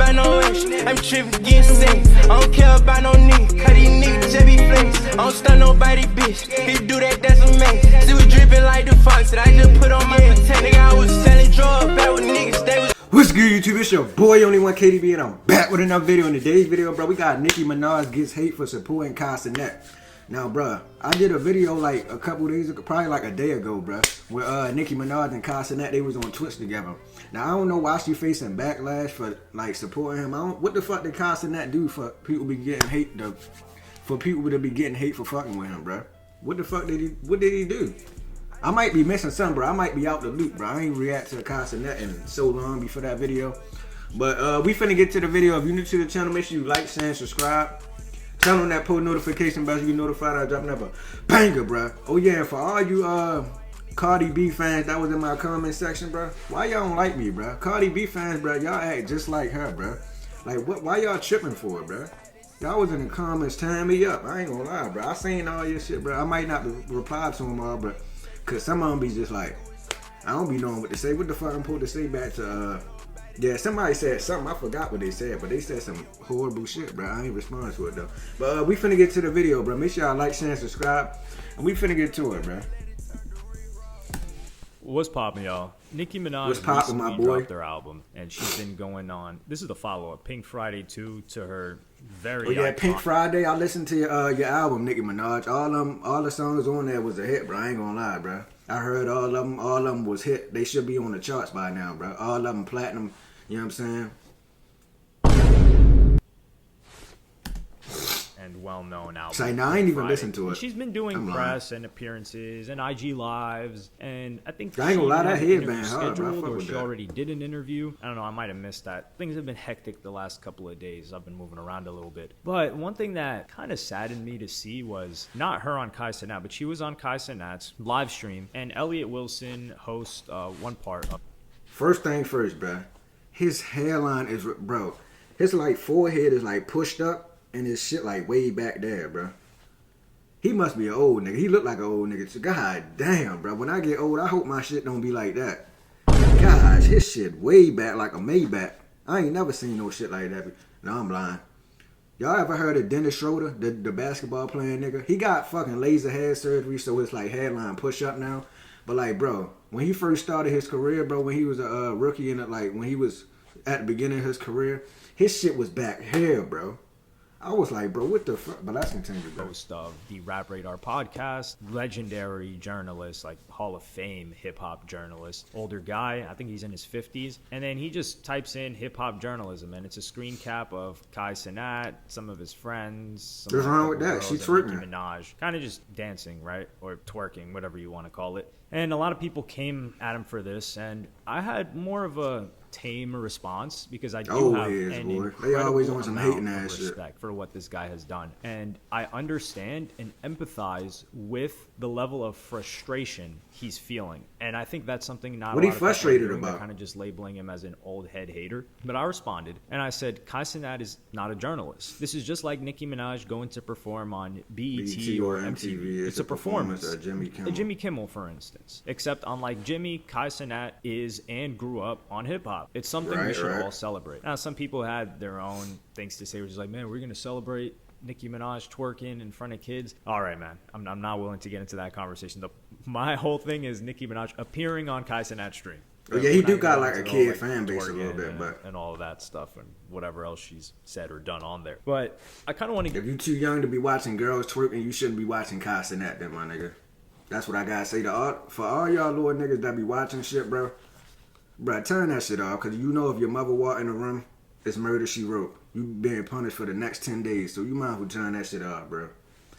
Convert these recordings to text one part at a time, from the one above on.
about no wish. I'm tripping, getting sick. I don't care about no nigga, cause these niggas just be flex. I don't stun nobody, bitch. If you do that, that's a man. See, we dripping like the fox that I just put on my pretend. Nigga, I was selling drugs back with niggas, they was. What's good, YouTube? It's your boy, Only One KDB, and I'm back with another video. In today's video, bro, we got Nicki Minaj gets hate for supporting Cenat. Now, bro, I did a video like a couple days ago, probably like a day ago, bro, where Nicki Minaj and Cenat, they was on Twitch together. Now, I don't know why she facing backlash for like supporting him. What the fuck did Cenat do for people be getting hate? For people to be getting hate for fucking with him, bro? What the fuck did he? What did he do? I might be missing something, bro. I might be out the loop, bro. I ain't react to Cenat in so long before that video. But we finna get to the video. If you're new to the channel, make sure you like, share, and subscribe. Turn on that post notification bell so you get notified I drop another banger, bro. Oh yeah, and for all you Cardi B fans that was in my comment section, bro, why y'all don't like me, bro? Cardi B fans, bro, y'all act just like her, bro. Like, what? Why y'all tripping for it, bro? Y'all was in the comments tearing me up. I ain't gonna lie, bro. I seen all your shit, bro. I might not reply to them all, but cause some of them be just like, I don't be knowing what to say. What the fuck I'm supposed to say back to yeah, somebody said something. I forgot what they said, but they said some horrible shit, bro. I ain't responding to it though. But we finna get to the video, bro. Make sure y'all like, share, and subscribe, and we finna get to it, bro. What's poppin', y'all? Nicki Minaj recently dropped their album, and she's been going on. This is the follow-up, Pink Friday 2, to her very. Oh yeah, Pink Friday. I listened to your album, Nicki Minaj. All the songs on there was a hit, bro. I ain't gonna lie, bro. I heard all of them. All of them was hit. They should be on the charts by now, bro. All of them platinum. You know what I'm saying? And well-known album. Say, now I ain't even listened to it. She's been doing press and appearances and IG lives, and I think I ain't gonna lie, that headband hard, bro. Or she already did an interview. I don't know. I might have missed that. Things have been hectic the last couple of days. I've been moving around a little bit. But one thing that kind of saddened me to see was not her on Cenat, but she was on Cenat's live stream, and Elliot Wilson hosts one part of. First thing first, bro. His hairline is, bro. His like forehead is like pushed up, and his shit like way back there, bro. He must be an old nigga. He look like an old nigga. So God damn, bro. When I get old, I hope my shit don't be like that. Gosh, his shit way back like a Maybach. I ain't never seen no shit like that. No, I'm blind. Y'all ever heard of Dennis Schroeder, the basketball playing nigga? He got fucking laser hair surgery, so it's like hairline push up now. But like, bro, when he first started his career, bro, when he was a rookie and like when he was at the beginning of his career, his shit was back here, bro. I was like, bro, what the fuck? But let's continue, bro. Host of the Rap Radar podcast, legendary journalist, like Hall of Fame hip-hop journalist, older guy, I think he's in his 50s, and then he just types in hip-hop journalism, and it's a screen cap of Cenat, some of his friends. What's wrong with that? She's twerking. Nicki Minaj, kind of just dancing, right? Or twerking, whatever you want to call it. And a lot of people came at him for this, and I had more of a tame response because I do have an incredible amount of respect for what this guy has done, and I understand and empathize with the level of frustration he's feeling, and I think that's something not what he frustrated about. Kind of just labeling him as an old head hater. But I responded and I said, Cenat is not a journalist. This is just like Nicki Minaj going to perform on BET or MTV. It's a performance. A Jimmy Kimmel, for instance. Except unlike Jimmy, Cenat is and grew up on hip hop. It's something we should all celebrate. Now, some people had their own things to say, which is like, man, we're going to celebrate Nicki Minaj twerking in front of kids. All right, man. I'm not willing to get into that conversation. My whole thing is Nicki Minaj appearing on Cenat's stream. Oh, yeah, he do got like a kid fan base a little bit, but and all of that stuff and whatever else she's said or done on there. But I kind of want to. If you too young to be watching girls twerking, you shouldn't be watching Cenat, then, my nigga. That's what I gotta say for all y'all little niggas that be watching shit, bro. Bro, turn that shit off, because you know if your mother walk in the room, it's murder she wrote. You being punished for the next 10 days, so you might as well turn that shit off, bro.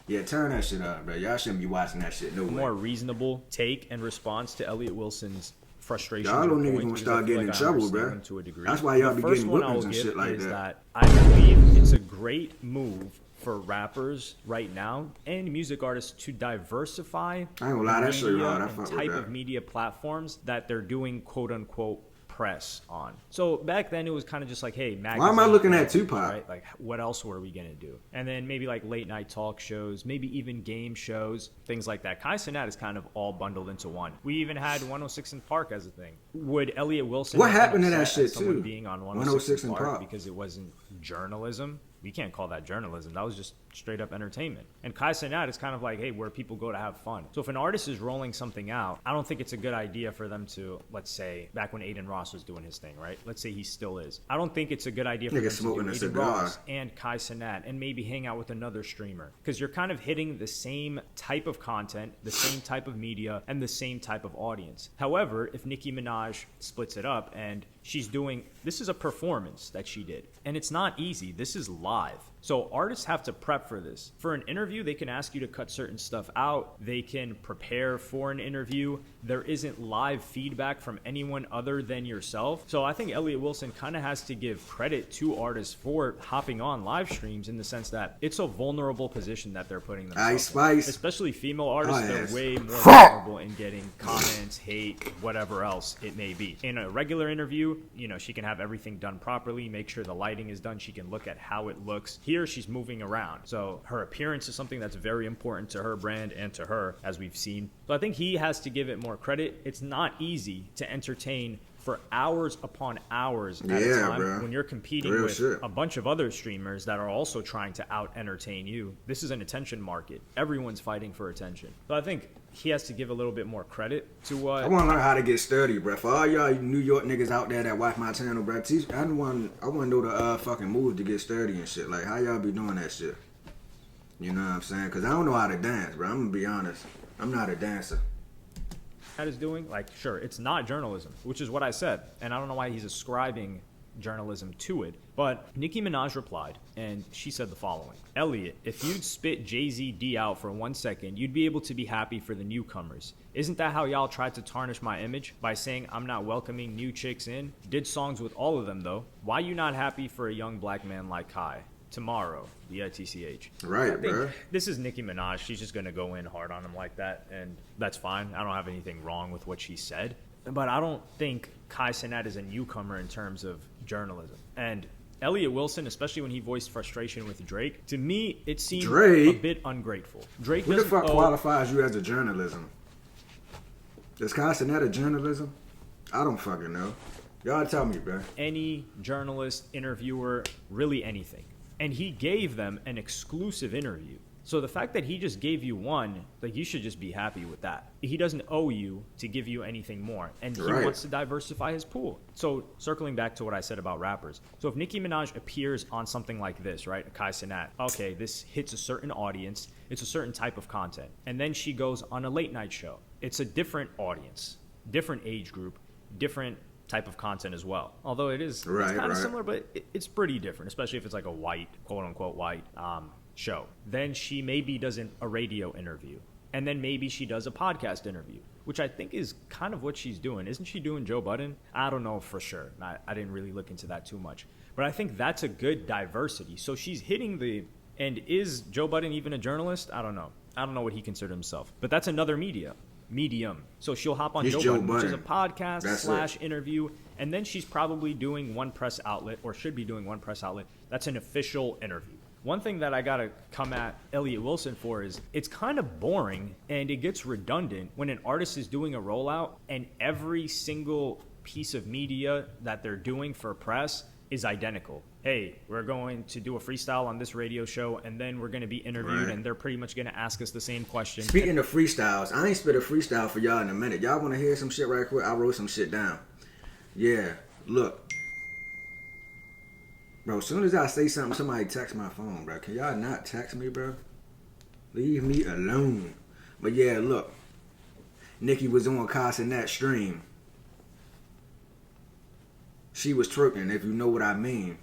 Yeah, turn that shit off, bro. Y'all shouldn't be watching that shit, no way. More reasonable take and response to Elliot Wilson's frustration. Y'all don't niggas gonna start getting in trouble, bro. That's why y'all be getting whippings and shit like that. I believe it's a great move for rappers right now and music artists to diversify I ain't gonna lie, that shit hard. I fuck with that. Type of media platforms that they're doing quote unquote press on. So back then it was kind of just like, hey, magazine. Why am I looking at Tupac? Right? Like, what else were we gonna do? And then maybe like late night talk shows, maybe even game shows, things like that. Kai Cenat is kind of all bundled into one. We even had 106 in Park as a thing. Would Elliott Wilson? What happened to that shit too? too? Being on 106 in Park because it wasn't journalism. We can't call that journalism. That was just straight up entertainment. And Kai Cenat is kind of like, hey, where people go to have fun. So if an artist is rolling something out, I don't think it's a good idea for them to, let's say, back when Aiden Ross was doing his thing, right? Let's say he still is. I don't think it's a good idea for them to do Aiden Ross and Kai Cenat and maybe hang out with another streamer. Because you're kind of hitting the same type of content, the same type of media, and the same type of audience. However, if Nicki Minaj splits it up and she's doing, this is a performance that she did. And it's not easy. This is live. So artists have to prep for this. For an interview, they can ask you to cut certain stuff out. They can prepare for an interview. There isn't live feedback from anyone other than yourself. So I think Elliott Wilson kind of has to give credit to artists for hopping on live streams in the sense that it's a vulnerable position that they're putting themselves in. Especially female artists, they're way more vulnerable in getting comments, hate, whatever else it may be. In a regular interview, you know, she can have everything done properly, make sure the lighting is done. She can look at how it looks. Here, she's moving around. So her appearance is something that's very important to her brand and to her, as we've seen. So I think he has to give it more credit. It's not easy to entertain for hours upon hours at a time when you're competing with a bunch of other streamers that are also trying to out-entertain you. This is an attention market. Everyone's fighting for attention. So I think he has to give a little bit more credit to what... I want to learn how to get sturdy, bro. For all y'all New York niggas out there that watch my channel, bro, I want to know the fucking moves to get sturdy and shit. Like, how y'all be doing that shit? You know what I'm saying? Because I don't know how to dance, bro. I'm going to be honest. I'm not a dancer. That is doing, like, sure, it's not journalism, which is what I said. And I don't know why he's ascribing journalism to it. But Nicki Minaj replied, and she said the following. Elliott, if you'd spit Jay-Z D out for 1 second, you'd be able to be happy for the newcomers. Isn't that how y'all tried to tarnish my image by saying I'm not welcoming new chicks in? Did songs with all of them, though. Why you not happy for a young black man like Kai? Tomorrow, B-I-T-C-H. Right, bro. This is Nicki Minaj. She's just going to go in hard on him like that, and that's fine. I don't have anything wrong with what she said. But I don't think Kai Cenat is a newcomer in terms of journalism. And Elliott Wilson, especially when he voiced frustration with Drake, to me, it seemed a bit ungrateful. Drake What the fuck qualifies you as a journalism? Is Kai Cenat a journalism? I don't fucking know. Y'all tell me, bro. Any journalist, interviewer, really anything. And he gave them an exclusive interview. So the fact that he just gave you one, like, you should just be happy with that. He doesn't owe you to give you anything more. And he wants to diversify his pool. So circling back to what I said about rappers. So if Nicki Minaj appears on something like this, right? Kai Cenat. Okay, this hits a certain audience. It's a certain type of content. And then she goes on a late night show. It's a different audience, different age group, different type of content as well. Although it's kind of similar, but it's pretty different, especially if it's like a white, quote unquote white show. Then she maybe does a radio interview, and then maybe she does a podcast interview, which I think is kind of what she's doing. Isn't she doing Joe Budden? I don't know for sure. I didn't really look into that too much, but I think that's a good diversity. So she's hitting the, and is Joe Budden even a journalist? I don't know. I don't know what he considered himself, but that's another medium. So she'll hop on Joe Budden, which is a podcast / interview, and then she's probably doing one press outlet, or should be doing one press outlet. That's an official interview. One thing that I gotta come at Elliott Wilson for is it's kind of boring and it gets redundant when an artist is doing a rollout and every single piece of media that they're doing for press is identical. Hey, we're going to do a freestyle on this radio show, and then we're going to be interviewed, and they're pretty much going to ask us the same question. Speaking of freestyles, I ain't spit a freestyle for y'all in a minute. Y'all want to hear some shit right quick? I wrote some shit down. Yeah, look. Bro, as soon as I say something, somebody text my phone, bro. Can y'all not text me, bro? Leave me alone. But yeah, look. Nicki was on Kai Cenat stream. She was twerking, if you know what I mean.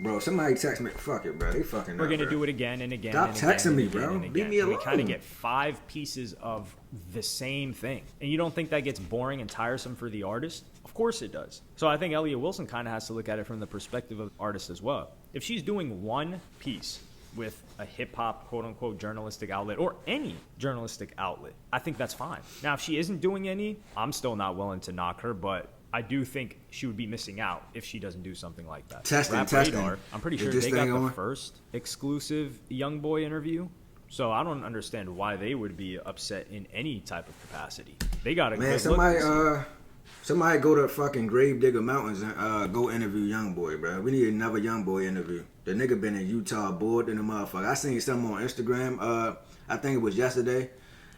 Bro, somebody text me. Fuck it, bro. They fucking We're going to do it again and again. Stop texting me, bro. Leave me alone. We kind of get 5 pieces of the same thing. And you don't think that gets boring and tiresome for the artist? Of course it does. So I think Elliott Wilson kind of has to look at it from the perspective of the artist as well. If she's doing one piece with a hip-hop, quote-unquote, journalistic outlet, or any journalistic outlet, I think that's fine. Now, if she isn't doing any, I'm still not willing to knock her, but I do think she would be missing out if she doesn't do something like that. Testing. Radar, I'm pretty Is sure this they got thing the on? first exclusive young boy interview. So I don't understand why they would be upset in any type of capacity. They got a Man, good look. somebody go to fucking Gravedigger Mountains and go interview YoungBoy, bro. We need another YoungBoy interview. The nigga been in Utah bored than a motherfucker. I seen something on Instagram. I think it was yesterday.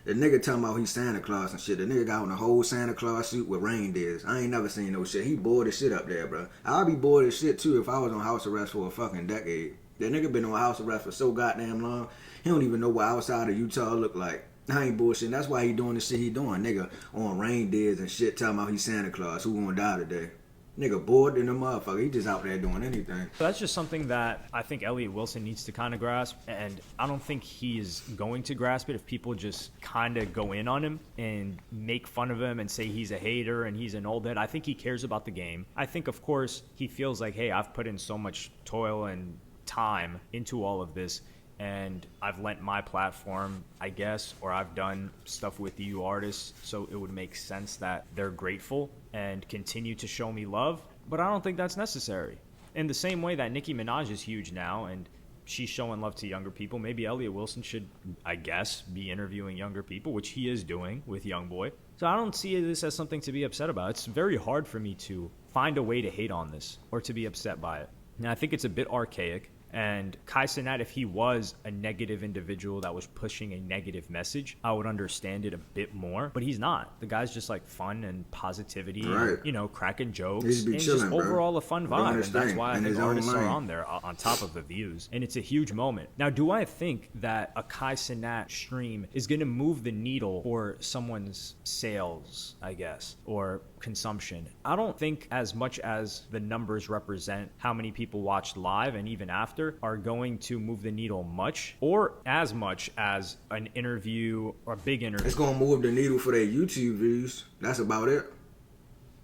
The nigga talking about he's Santa Claus and shit. The nigga got on a whole Santa Claus suit with reindeers. I ain't never seen no shit. He bored as shit up there, bro. I'll be bored as shit too if I was on house arrest for a fucking decade. That nigga been on house arrest for so goddamn long. He don't even know what outside of Utah look like. I ain't bullshitting. That's why he doing the shit he doing. Nigga on reindeers and shit talking about he's Santa Claus. Who gonna die today? Nigga bored than a motherfucker. He just out there doing anything. So that's just something that I think Elliott Wilson needs to kind of grasp, and I don't think he is going to grasp it if people just kind of go in on him and make fun of him and say he's a hater and he's an old head. I think he cares about the game. I think, of course, he feels like, hey, I've put in so much toil and time into all of this, and I've lent my platform, I guess, or I've done stuff with you artists, so it would make sense that they're grateful and continue to show me love. But I don't think that's necessary. In the same way that Nicki Minaj is huge now and she's showing love to younger people, maybe Elliott Wilson should, I guess, be interviewing younger people, which he is doing with YoungBoy. So I don't see this as something to be upset about. It's very hard for me to find a way to hate on this or to be upset by it. And I think it's a bit archaic. And Cenat, if he was a negative individual that was pushing a negative message, I would understand it a bit more. But he's not. The guy's just like fun and positivity, right. and, you know, cracking jokes. He's be and chilling, just bro. overall a fun vibe. And that's why I think artists are lane. on there on top of the views. And it's a huge moment. Now, do I think that a Cenat stream is going to move the needle for someone's sales, I guess, or consumption? I don't think as much as the numbers represent how many people watched live and even after are going to move the needle much or as much as an interview or a big interview. It's gonna move the needle for their YouTube views. That's about it.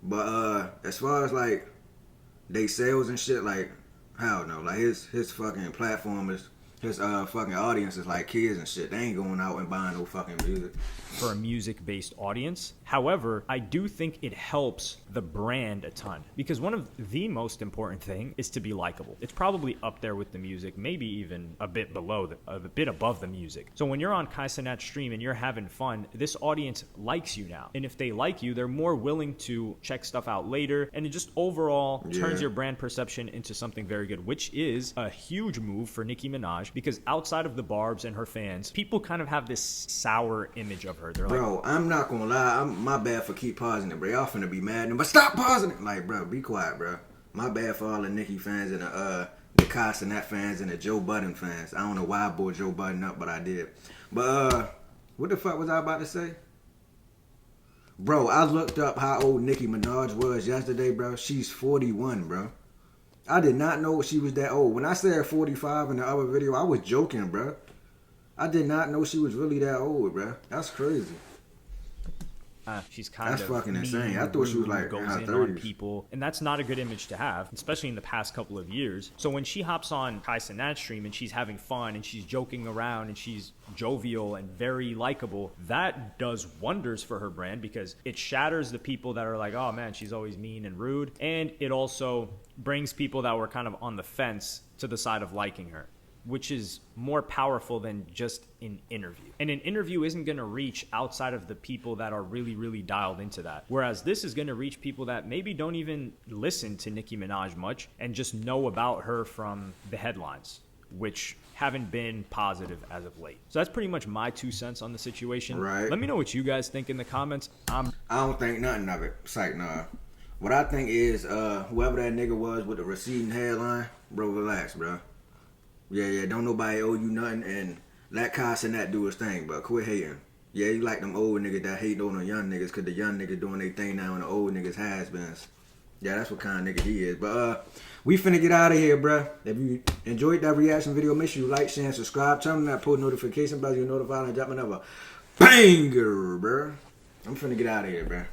But as far as like they sales and shit, like hell no. Like his fucking platform is his fucking audience is like kids and shit. They ain't going out and buying no fucking music. For a music-based audience. However, I do think it helps the brand a ton because one of the most important thing is to be likable. It's probably up there with the music, maybe even a bit below, a bit above the music. So when you're on Cenat's stream and you're having fun, this audience likes you now. And if they like you, they're more willing to check stuff out later, and it just overall turns your brand perception into something very good, which is a huge move for Nicki Minaj because outside of the Barbs and her fans, people kind of have this sour image of her. They're bro, like, I'm not gonna lie. My bad for keep pausing it, bro. Y'all finna be mad, but stop pausing it. Like, bro, be quiet, bro. My bad for all the Nicki fans and the Cenat fans and the Joe Budden fans. I don't know why I brought Joe Budden up, but I did. But what the fuck was I about to say? Bro, I looked up how old Nicki Minaj was yesterday, bro. She's 41, bro. I did not know she was that old. When I said 45 in the other video, I was joking, bro. I did not know she was really that old, bro. That's crazy. She's kind That's of fucking mean, insane. I thought she was like goes in her in 30s. on people, and that's not a good image to have, especially in the past couple of years. So when she hops on Cenat's stream and she's having fun and she's joking around and she's jovial and very likable, that does wonders for her brand because it shatters the people that are like, oh man, she's always mean and rude, and it also brings people that were kind of on the fence to the side of liking her, which is more powerful than just an interview. And an interview isn't going to reach outside of the people that are really, really dialed into that. Whereas this is going to reach people that maybe don't even listen to Nicki Minaj much and just know about her from the headlines, which haven't been positive as of late. So that's pretty much my 2 cents on the situation. Right. Let me know what you guys think in the comments. I don't think nothing of it. Psych, nah. What I think is, whoever that nigga was with the receding hairline, bro, relax, bro. Yeah, don't nobody owe you nothing, and let Cenat do his thing, but quit hating. Yeah, you like them old niggas that hate on the young niggas, cause the young niggas doing their thing now and the old niggas has-beens. Yeah, that's what kind of nigga he is. But we finna get out of here, bruh. If you enjoyed that reaction video, make sure you like, share, and subscribe. Turn on that post notification bell so you're notified when I drop another banger, bruh. I'm finna get out of here, bruh.